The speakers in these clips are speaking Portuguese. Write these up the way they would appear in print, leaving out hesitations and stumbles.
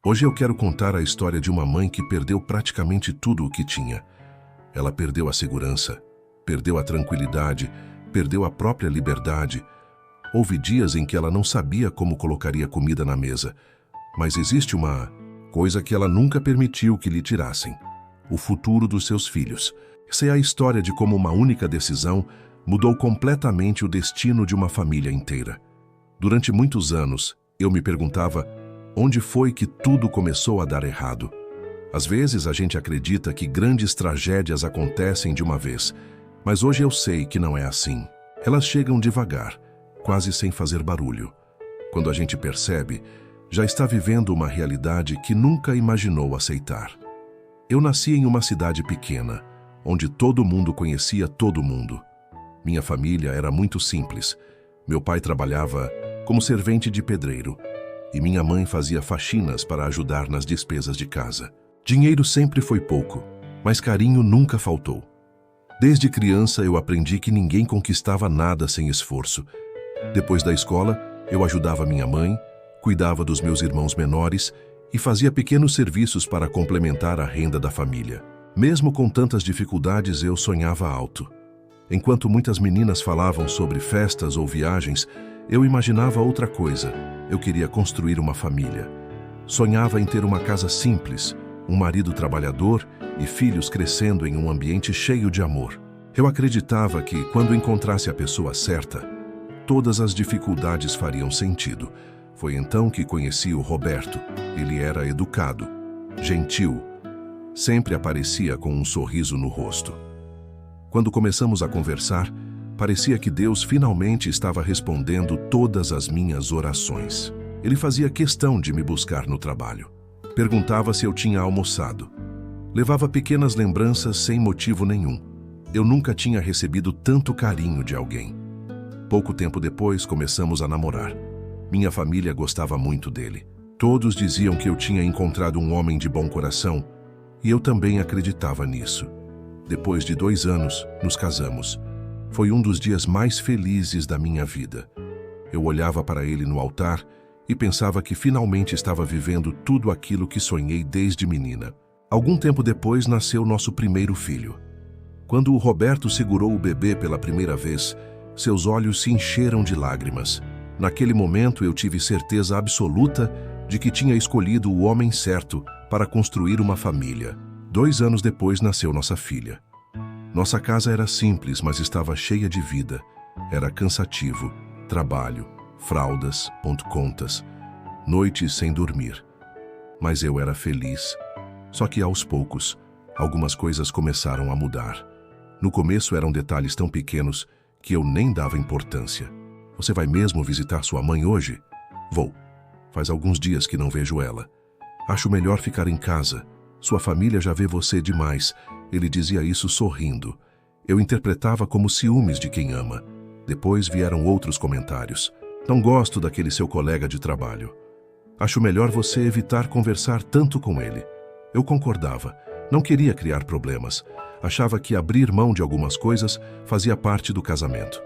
Hoje eu quero contar a história de uma mãe que perdeu praticamente tudo o que tinha. Ela perdeu a segurança, perdeu a tranquilidade, perdeu a própria liberdade. Houve dias em que ela não sabia como colocaria comida na mesa, mas existe uma coisa que ela nunca permitiu que lhe tirassem: o futuro dos seus filhos. Essa é a história de como uma única decisão mudou completamente o destino de uma família inteira. Durante muitos anos, eu me perguntava onde foi que tudo começou a dar errado. Às vezes a gente acredita que grandes tragédias acontecem de uma vez, mas hoje eu sei que não é assim. Elas chegam devagar, quase sem fazer barulho. Quando a gente percebe, já está vivendo uma realidade que nunca imaginou aceitar. Eu nasci em uma cidade pequena, onde todo mundo conhecia todo mundo. Minha família era muito simples. Meu pai trabalhava como servente de pedreiro e minha mãe fazia faxinas para ajudar nas despesas de casa. Dinheiro sempre foi pouco, mas carinho nunca faltou. Desde criança eu aprendi que ninguém conquistava nada sem esforço. Depois da escola, eu ajudava minha mãe, cuidava dos meus irmãos menores e fazia pequenos serviços para complementar a renda da família. Mesmo com tantas dificuldades, eu sonhava alto. Enquanto muitas meninas falavam sobre festas ou viagens, eu imaginava outra coisa. Eu queria construir uma família. Sonhava em ter uma casa simples, um marido trabalhador e filhos crescendo em um ambiente cheio de amor. Eu acreditava que, quando encontrasse a pessoa certa, todas as dificuldades fariam sentido. Foi então que conheci o Roberto. Ele era educado, gentil, sempre aparecia com um sorriso no rosto. Quando começamos a conversar, parecia que Deus finalmente estava respondendo todas as minhas orações. Ele fazia questão de me buscar no trabalho. Perguntava se eu tinha almoçado. Levava pequenas lembranças sem motivo nenhum. Eu nunca tinha recebido tanto carinho de alguém. Pouco tempo depois, começamos a namorar. Minha família gostava muito dele. Todos diziam que eu tinha encontrado um homem de bom coração, e eu também acreditava nisso. Depois de 2 anos, nos casamos. Foi um dos dias mais felizes da minha vida. Eu olhava para ele no altar e pensava que finalmente estava vivendo tudo aquilo que sonhei desde menina. Algum tempo depois nasceu nosso primeiro filho. Quando o Roberto segurou o bebê pela primeira vez, seus olhos se encheram de lágrimas. Naquele momento eu tive certeza absoluta de que tinha escolhido o homem certo para construir uma família. 2 anos depois nasceu nossa filha. Nossa casa era simples, mas estava cheia de vida. Era cansativo, trabalho, fraldas, contas, noites sem dormir. Mas eu era feliz. Só que aos poucos, algumas coisas começaram a mudar. No começo eram detalhes tão pequenos que eu nem dava importância. Você vai mesmo visitar sua mãe hoje? Vou. Faz alguns dias que não vejo ela. Acho melhor ficar em casa. Sua família já vê você demais. Ele dizia isso sorrindo. Eu interpretava como ciúmes de quem ama. Depois vieram outros comentários. Não gosto daquele seu colega de trabalho. Acho melhor você evitar conversar tanto com ele. Eu concordava. Não queria criar problemas. Achava que abrir mão de algumas coisas fazia parte do casamento.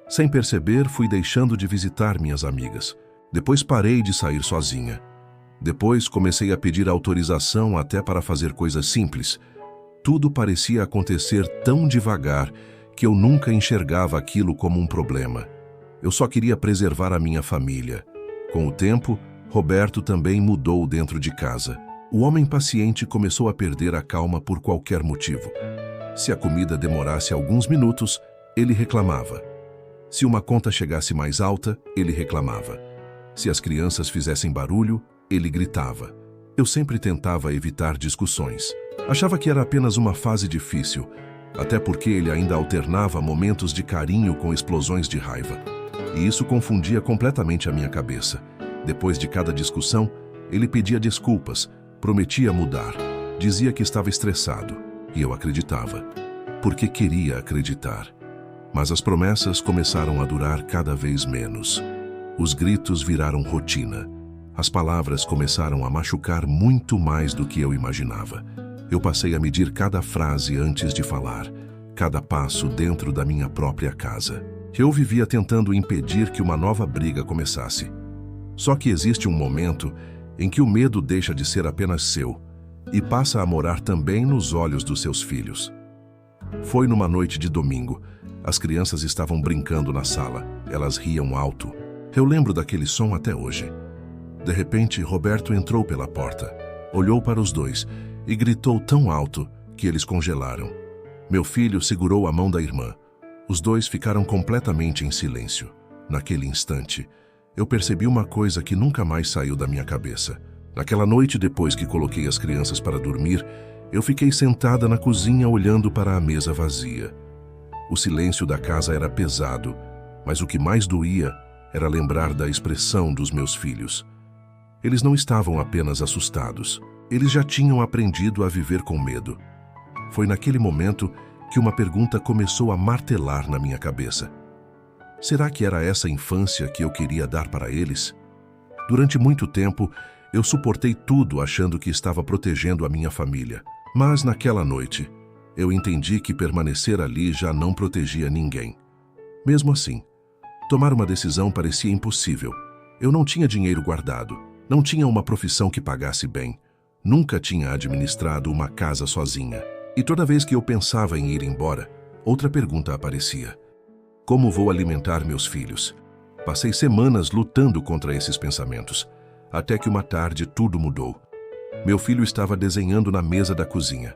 Sem perceber, fui deixando de visitar minhas amigas. Depois parei de sair sozinha. Depois comecei a pedir autorização até para fazer coisas simples. Tudo parecia acontecer tão devagar que eu nunca enxergava aquilo como um problema. Eu só queria preservar a minha família. Com o tempo, Roberto também mudou dentro de casa. O homem paciente começou a perder a calma por qualquer motivo. Se a comida demorasse alguns minutos, ele reclamava. Se uma conta chegasse mais alta, ele reclamava. Se as crianças fizessem barulho, ele gritava. Eu sempre tentava evitar discussões. Achava que era apenas uma fase difícil, até porque ele ainda alternava momentos de carinho com explosões de raiva. E isso confundia completamente a minha cabeça. Depois de cada discussão, ele pedia desculpas, prometia mudar, dizia que estava estressado, e eu acreditava, porque queria acreditar. Mas as promessas começaram a durar cada vez menos. Os gritos viraram rotina. As palavras começaram a machucar muito mais do que eu imaginava. Eu passei a medir cada frase antes de falar, cada passo dentro da minha própria casa. Eu vivia tentando impedir que uma nova briga começasse. Só que existe um momento em que o medo deixa de ser apenas seu e passa a morar também nos olhos dos seus filhos. Foi numa noite de domingo. As crianças estavam brincando na sala. Elas riam alto. Eu lembro daquele som até hoje. De repente, Roberto entrou pela porta, olhou para os dois e gritou tão alto que eles congelaram. Meu filho segurou a mão da irmã. Os dois ficaram completamente em silêncio. Naquele instante, eu percebi uma coisa que nunca mais saiu da minha cabeça. Naquela noite, depois que coloquei as crianças para dormir, eu fiquei sentada na cozinha olhando para a mesa vazia. O silêncio da casa era pesado, mas o que mais doía era lembrar da expressão dos meus filhos. Eles não estavam apenas assustados, eles já tinham aprendido a viver com medo. Foi naquele momento que uma pergunta começou a martelar na minha cabeça. Será que era essa infância que eu queria dar para eles? Durante muito tempo, eu suportei tudo achando que estava protegendo a minha família. Mas naquela noite, eu entendi que permanecer ali já não protegia ninguém. Mesmo assim, tomar uma decisão parecia impossível. Eu não tinha dinheiro guardado, não tinha uma profissão que pagasse bem, nunca tinha administrado uma casa sozinha. E toda vez que eu pensava em ir embora, outra pergunta aparecia. Como vou alimentar meus filhos? Passei semanas lutando contra esses pensamentos, até que uma tarde tudo mudou. Meu filho estava desenhando na mesa da cozinha.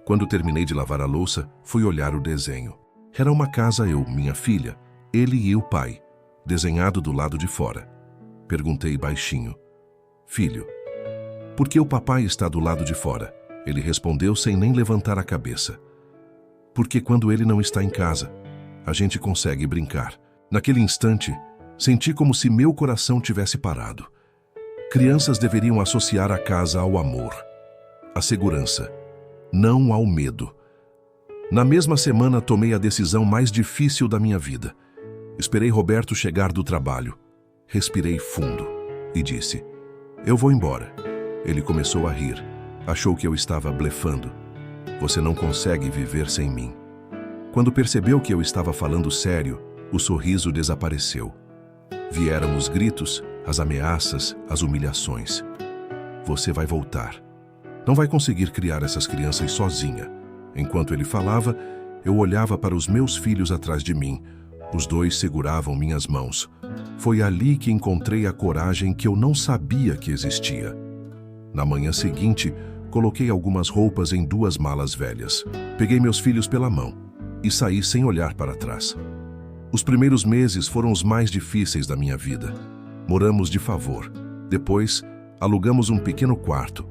Quando terminei de lavar a louça, fui olhar o desenho. Era uma casa eu, minha filha, ele e o pai, desenhado do lado de fora. Perguntei baixinho. Filho, por que o papai está do lado de fora? Ele respondeu sem nem levantar a cabeça. Porque quando ele não está em casa, a gente consegue brincar. Naquele instante, senti como se meu coração tivesse parado. Crianças deveriam associar a casa ao amor, à segurança, não ao medo. Na mesma semana, tomei a decisão mais difícil da minha vida. Esperei Roberto chegar do trabalho. Respirei fundo e disse, eu vou embora. Ele começou a rir. Achou que eu estava blefando. Você não consegue viver sem mim. Quando percebeu que eu estava falando sério, o sorriso desapareceu. Vieram os gritos, as ameaças, as humilhações. Você vai voltar. Não vai conseguir criar essas crianças sozinha. Enquanto ele falava, eu olhava para os meus filhos atrás de mim. Os dois seguravam minhas mãos. Foi ali que encontrei a coragem que eu não sabia que existia. Na manhã seguinte, coloquei algumas roupas em 2 malas velhas. Peguei meus filhos pela mão e saí sem olhar para trás. Os primeiros meses foram os mais difíceis da minha vida. Moramos de favor. Depois, alugamos um pequeno quarto.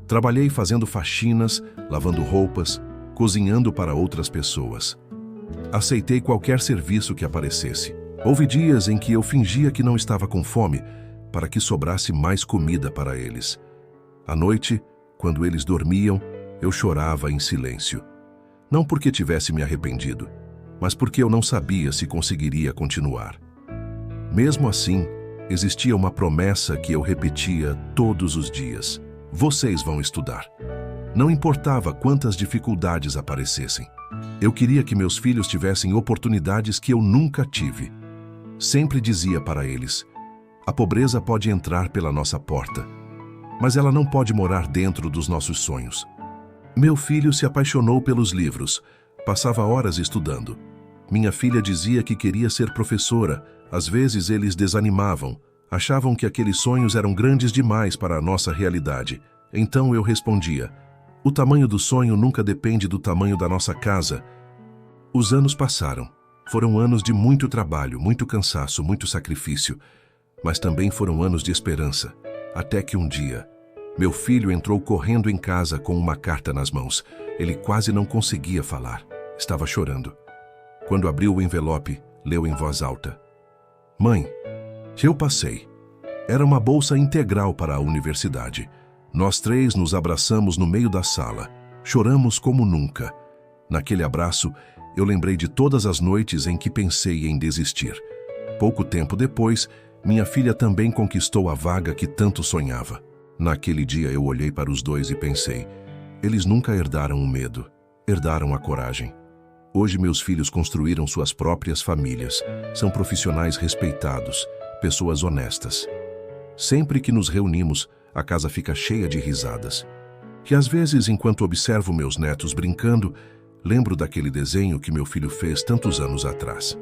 Trabalhei fazendo faxinas, lavando roupas, cozinhando para outras pessoas. Aceitei qualquer serviço que aparecesse. Houve dias em que eu fingia que não estava com fome, para que sobrasse mais comida para eles. À noite, quando eles dormiam, eu chorava em silêncio. Não porque tivesse me arrependido, mas porque eu não sabia se conseguiria continuar. Mesmo assim, existia uma promessa que eu repetia todos os dias. Vocês vão estudar. Não importava quantas dificuldades aparecessem. Eu queria que meus filhos tivessem oportunidades que eu nunca tive. Sempre dizia para eles, a pobreza pode entrar pela nossa porta, mas ela não pode morar dentro dos nossos sonhos. Meu filho se apaixonou pelos livros, passava horas estudando. Minha filha dizia que queria ser professora, às vezes eles desanimavam, achavam que aqueles sonhos eram grandes demais para a nossa realidade. Então eu respondia, o tamanho do sonho nunca depende do tamanho da nossa casa. Os anos passaram. Foram anos de muito trabalho, muito cansaço, muito sacrifício, mas também foram anos de esperança. Até que um dia, meu filho entrou correndo em casa com uma carta nas mãos. Ele quase não conseguia falar. Estava chorando. Quando abriu o envelope, leu em voz alta. Mãe, eu passei. Era uma bolsa integral para a universidade. Nós 3 nos abraçamos no meio da sala. Choramos como nunca. Naquele abraço, eu lembrei de todas as noites em que pensei em desistir. Pouco tempo depois, minha filha também conquistou a vaga que tanto sonhava. Naquele dia eu olhei para os dois e pensei, eles nunca herdaram o medo, herdaram a coragem. Hoje meus filhos construíram suas próprias famílias, são profissionais respeitados, pessoas honestas. Sempre que nos reunimos, a casa fica cheia de risadas. E às vezes, enquanto observo meus netos brincando, lembro daquele desenho que meu filho fez tantos anos atrás.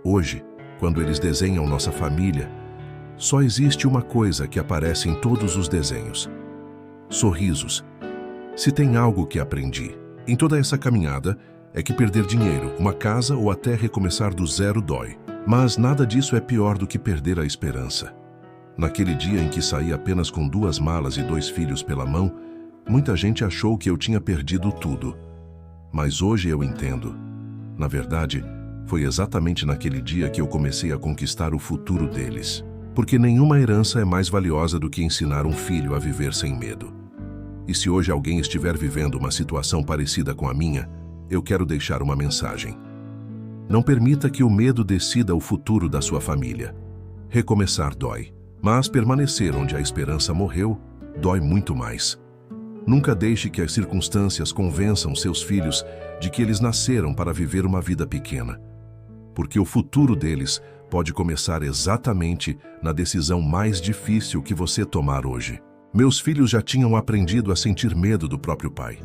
Hoje, quando eles desenham nossa família, só existe uma coisa que aparece em todos os desenhos: sorrisos. Se tem algo que aprendi em toda essa caminhada, é que perder dinheiro, uma casa ou até recomeçar do zero dói. Mas nada disso é pior do que perder a esperança. Naquele dia em que saí apenas com 2 malas e 2 filhos pela mão, muita gente achou que eu tinha perdido tudo. Mas hoje eu entendo. Na verdade, foi exatamente naquele dia que eu comecei a conquistar o futuro deles. Porque nenhuma herança é mais valiosa do que ensinar um filho a viver sem medo. E se hoje alguém estiver vivendo uma situação parecida com a minha, eu quero deixar uma mensagem. Não permita que o medo decida o futuro da sua família. Recomeçar dói, mas permanecer onde a esperança morreu dói muito mais. Nunca deixe que as circunstâncias convençam seus filhos de que eles nasceram para viver uma vida pequena. Porque o futuro deles pode começar exatamente na decisão mais difícil que você tomar hoje. Meus filhos já tinham aprendido a sentir medo do próprio pai.